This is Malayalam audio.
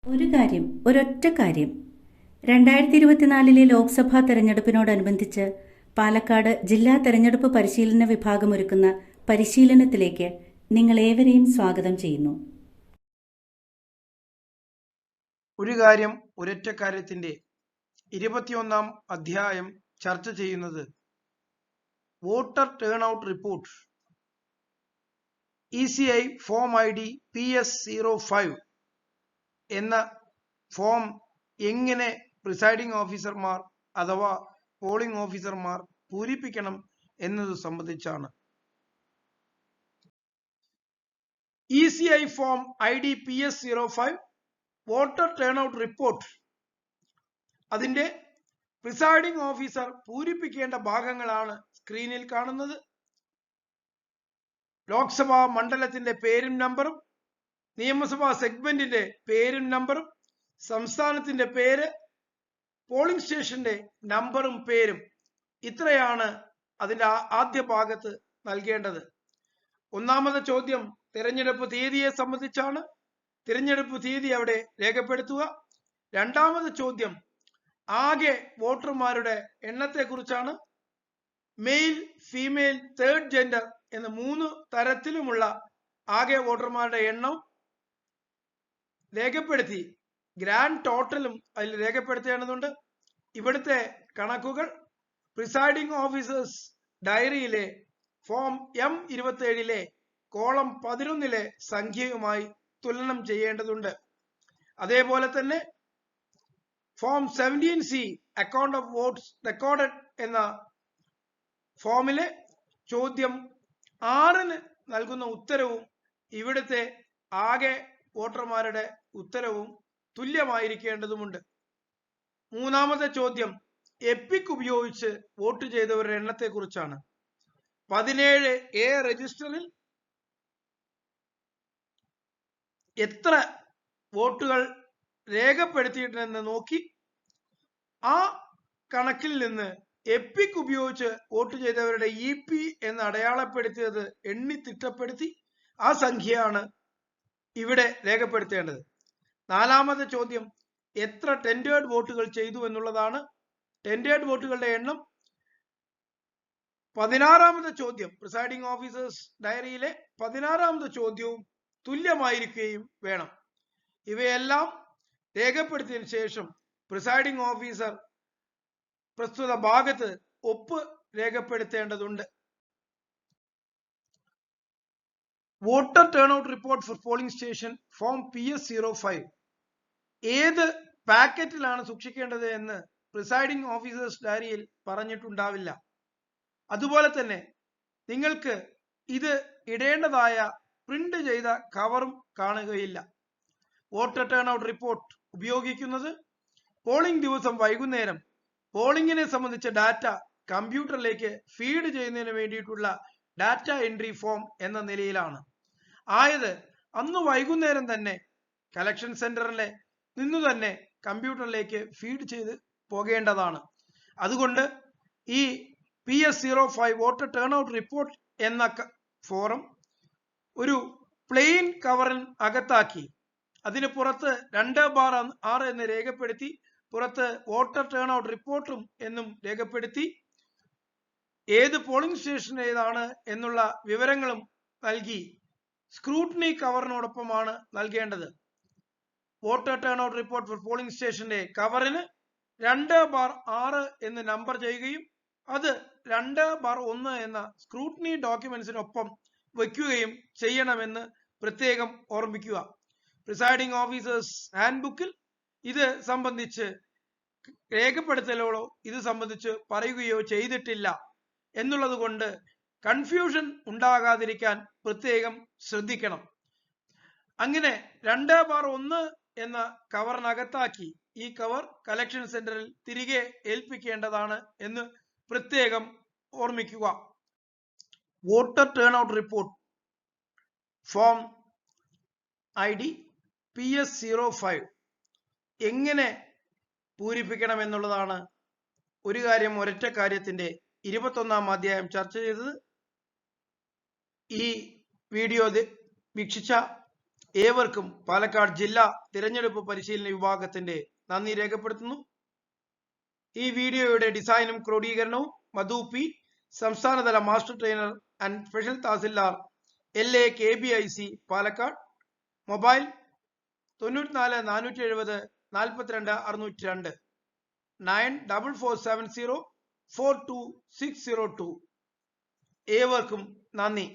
ഒരൊറ്റ കാര്യം 2024 ലോക്സഭാ തെരഞ്ഞെടുപ്പിനോടനുബന്ധിച്ച് പാലക്കാട് ജില്ലാ തെരഞ്ഞെടുപ്പ് പരിശീലന വിഭാഗം ഒരുക്കുന്ന പരിശീലനത്തിലേക്ക് നിങ്ങളേവരെയും സ്വാഗതം ചെയ്യുന്നു. ഒരു കാര്യം ഒരൊറ്റ കാര്യത്തിന്റെ 21-ാം അധ്യായം ചർച്ച ചെയ്യുന്നത് voter turn out report ECI form ID PS05 എന്ന ഫോം എങ്ങനെ പ്രിസൈഡിംഗ് ഓഫീസർമാർ അഥവാ പോളിംഗ് ഓഫീസർമാർ പൂരിപ്പിക്കണം എന്നത് സംബന്ധിച്ചാണ്. ECI form ID PS05 voter turn out report അതിന്റെ പ്രിസൈഡിംഗ് ഓഫീസർ പൂരിപ്പിക്കേണ്ട ഭാഗങ്ങളാണ് സ്ക്രീനിൽ കാണുന്നത്. ലോക്സഭാ മണ്ഡലത്തിന്റെ പേരും നമ്പറും, നിയമസഭാ സെഗ്മെന്റിന്റെ പേരും നമ്പറും, സംസ്ഥാനത്തിന്റെ പേര്, പോളിംഗ് സ്റ്റേഷന്റെ നമ്പറും പേരും, ഇത്രയാണ് അതിന്റെ ആദ്യ ഭാഗത്ത് നൽകേണ്ടത്. ഒന്നാമത്തെ ചോദ്യം തിരഞ്ഞെടുപ്പ് തീയതിയെ സംബന്ധിച്ചാണ്. തിരഞ്ഞെടുപ്പ് തീയതി അവിടെ രേഖപ്പെടുത്തുക. രണ്ടാമത്തെ ചോദ്യം ആകെ വോട്ടർമാരുടെ എണ്ണത്തെക്കുറിച്ചാണ്. മെയിൽ, ഫീമെയിൽ, തേർഡ് ജെൻഡർ എന്ന 3 തരത്തിലുമുള്ള ആകെ വോട്ടർമാരുടെ എണ്ണം രേഖപ്പെടുത്തി ഗ്രാൻഡ് ടോട്ടലും അതിൽ രേഖപ്പെടുത്തേണ്ടതുണ്ട്. ഇവിടുത്തെ കണക്കുകൾ പ്രിസൈഡിംഗ് ഓഫീസേഴ്സ് ഡയറിയിലെ ഫോം M27 കോളം 11 സംഖ്യയുമായി തുലനം ചെയ്യേണ്ടതുണ്ട്. അതേപോലെ തന്നെ form 17C account of votes recorded എന്ന ഫോമിലെ ചോദ്യം 6 നൽകുന്ന ഉത്തരവും ഇവിടുത്തെ ആകെ വോട്ടർമാരുടെ ഉത്തരവും തുല്യമായിരിക്കേണ്ടതുണ്ട്. മൂന്നാമത്തെ ചോദ്യം എപ്പിക് ഉപയോഗിച്ച് വോട്ട് ചെയ്തവരുടെ എണ്ണത്തെ കുറിച്ചാണ്. 17A രജിസ്റ്ററിൽ എത്ര വോട്ടുകൾ രേഖപ്പെടുത്തിയിട്ടുണ്ടെന്ന് നോക്കി ആ കണക്കിൽ നിന്ന് എപ്പിക് ഉപയോഗിച്ച് വോട്ട് ചെയ്തവരുടെ EP എന്ന് അടയാളപ്പെടുത്തിയത് എണ്ണി തിട്ടപ്പെടുത്തി ആ സംഖ്യയാണ് ഇവിടെ രേഖപ്പെടുത്തേണ്ടത്. നാലാമത്തെ ചോദ്യം എത്ര ടെൻഡേർഡ് വോട്ടുകൾ ചെയ്തു എന്നുള്ളതാണ്. ടെൻഡേർഡ് വോട്ടുകളുടെ എണ്ണം 16ാമത്തെ ചോദ്യം പ്രിസൈഡിംഗ് ഓഫീസേഴ്സ് ഡയറിയിലെ 16ാമത്തെ ചോദ്യവും തുല്യമായിരിക്കുകയും വേണം. ഇവയെല്ലാം രേഖപ്പെടുത്തിയതിനു ശേഷം പ്രിസൈഡിംഗ് ഓഫീസർ പ്രസ്തുത ഭാഗത്ത് ഒപ്പ് രേഖപ്പെടുത്തേണ്ടതുണ്ട്. Voter turn out report for polling station form PS05 ഏത് പാക്കറ്റിലാണ് സൂക്ഷിക്കേണ്ടത് എന്ന് പ്രിസൈഡിംഗ് ഓഫീസേഴ്സ് ഡയറിയിൽ പറഞ്ഞിട്ടുണ്ടാവില്ല. അതുപോലെ തന്നെ നിങ്ങൾക്ക് ഇത് ഇടേണ്ടതായ പ്രിന്റ് ചെയ്ത കവറും കാണുകയില്ല. വോട്ടർ ടേൺ ഔട്ട് റിപ്പോർട്ട് ഉപയോഗിക്കുന്നത് പോളിംഗ് ദിവസം വൈകുന്നേരം പോളിംഗിനെ സംബന്ധിച്ച ഡാറ്റ കമ്പ്യൂട്ടറിലേക്ക് ഫീഡ് ചെയ്യുന്നതിന് വേണ്ടിയിട്ടുള്ള ഡാറ്റ എൻട്രി ഫോം എന്ന നിലയിലാണ്. ആയത് അന്ന് വൈകുന്നേരം തന്നെ കളക്ഷൻ സെന്ററിലെ നിന്നു തന്നെ കമ്പ്യൂട്ടറിലേക്ക് ഫീഡ് ചെയ്ത് പോകേണ്ടതാണ്. അതുകൊണ്ട് ഈ PS05 voter turn out report എന്ന ഫോറം ഒരു പ്ലെയിൻ കവറിൽ അകത്താക്കി അതിന് പുറത്ത് 2/6 എന്ന് രേഖപ്പെടുത്തി പുറത്ത് വോട്ടർ ടേൺ ഔട്ട് റിപ്പോർട്ടും എന്നും രേഖപ്പെടുത്തി ഏത് പോളിംഗ് സ്റ്റേഷൻ ഏതാണ് എന്നുള്ള വിവരങ്ങളും നൽകി സ്ക്രൂട്ടിനി കവറിനോടൊപ്പമാണ് നൽകേണ്ടത്. Voter turn out report for polling സ്റ്റേഷന്റെ കവറിന് 2/6 എന്ന് നമ്പർ ചെയ്യുകയും അത് 2/1 എന്ന സ്ക്രൂട്ടിനി ഡോക്യുമെന്റ്സിനൊപ്പം വയ്ക്കുകയും ചെയ്യണമെന്ന് പ്രത്യേകം ഓർമ്മിക്കുക. പ്രിസൈഡിംഗ് ഓഫീസേഴ്സ് ഹാൻഡ് ബുക്കിൽ ഇത് സംബന്ധിച്ച് രേഖപ്പെടുത്തലുകളോ ഇത് സംബന്ധിച്ച് പറയുകയോ ചെയ്തിട്ടില്ല എന്നുള്ളത് കൊണ്ട് കൺഫ്യൂഷൻ ഉണ്ടാകാതിരിക്കാൻ പ്രത്യേകം ശ്രദ്ധിക്കണം. അങ്ങനെ 2/1 എന്ന കവറിനകത്താക്കി ഈ കവർ കളക്ഷൻ സെന്ററിൽ തിരികെ ഏൽപ്പിക്കേണ്ടതാണ് എന്ന് പ്രത്യേകം ഓർമ്മിക്കുക. Voter turn out report form ID PS05 എങ്ങനെ പൂരിപ്പിക്കണം എന്നുള്ളതാണ് ഒരു കാര്യം ഒരൊറ്റ കാര്യത്തിന്റെ 21-ാം അധ്യായം ചർച്ച ചെയ്തത്. ഈ വീഡിയോ വീക്ഷിച്ച ഏവർക്കും പാലക്കാട് ജില്ലാ തിരഞ്ഞെടുപ്പ് പരിശീലന വിഭാഗത്തിന്റെ നന്ദി രേഖപ്പെടുത്തുന്നു. ഈ വീഡിയോയുടെ ഡിസൈനും ക്രോഡീകരണവും മധു പി, സംസ്ഥാനതല master trainer and special tahsildar LA KBIC Palakkad. Mobile 94 470 42 602 94470 42602. ഏവർക്കും നന്ദി.